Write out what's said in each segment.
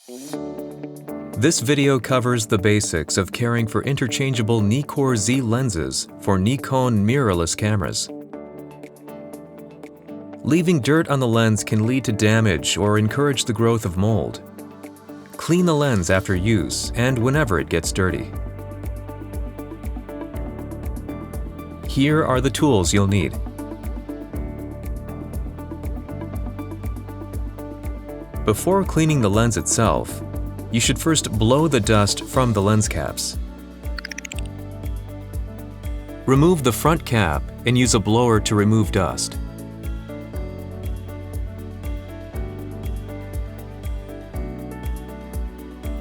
This video covers the basics of caring for interchangeable Nikkor Z lenses for Nikon mirrorless cameras. Leaving dirt on the lens can lead to damage or encourage the growth of mold. Clean the lens after use and whenever it gets dirty. Here are the tools you'll need. Before cleaning the lens itself, you should first blow the dust from the lens caps. Remove the front cap and use a blower to remove dust.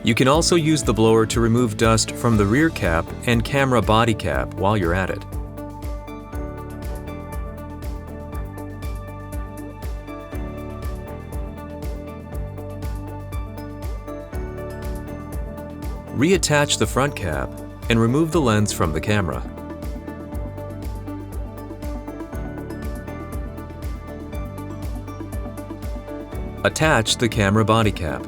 You can also use the blower to remove dust from the rear cap and camera body cap while you're at it. Reattach the front cap and remove the lens from the camera. Attach the camera body cap.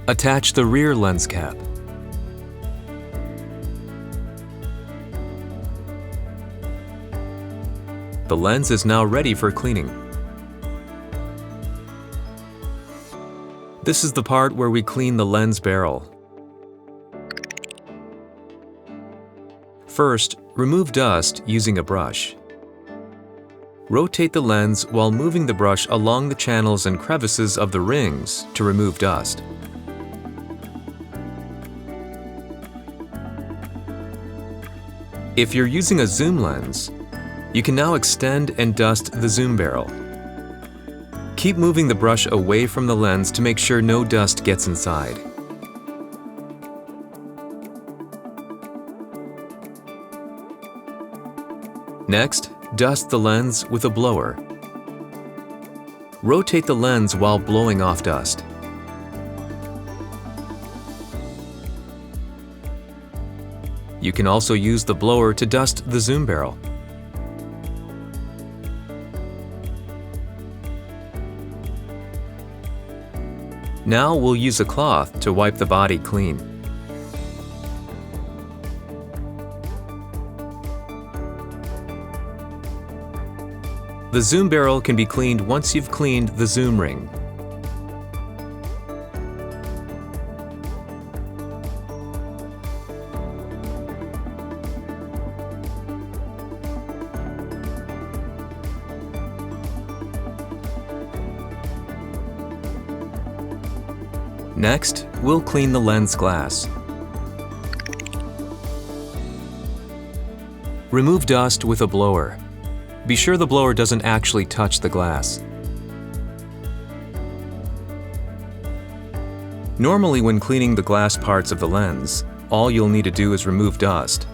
Attach the rear lens cap. The lens is now ready for cleaning. This is the part where we clean the lens barrel. First, remove dust using a brush. Rotate the lens while moving the brush along the channels and crevices of the rings to remove dust. If you're using a zoom lens, you can now extend and dust the zoom barrel. Keep moving the brush away from the lens to make sure no dust gets inside. Next, dust the lens with a blower. Rotate the lens while blowing off dust. You can also use the blower to dust the zoom barrel. Now we'll use a cloth to wipe the body clean. The zoom barrel can be cleaned once you've cleaned the zoom ring. Next, we'll clean the lens glass. Remove dust with a blower. Be sure the blower doesn't actually touch the glass. Normally, when cleaning the glass parts of the lens, all you'll need to do is remove dust.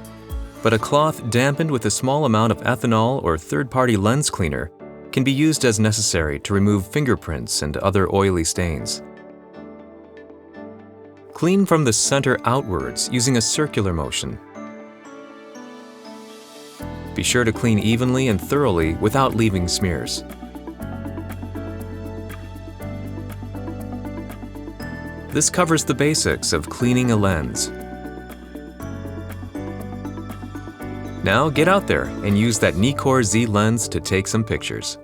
But a cloth dampened with a small amount of ethanol or third-party lens cleaner can be used as necessary to remove fingerprints and other oily stains. Clean from the center outwards using a circular motion. Be sure to clean evenly and thoroughly without leaving smears. This covers the basics of cleaning a lens. Now get out there and use that Nikkor Z lens to take some pictures.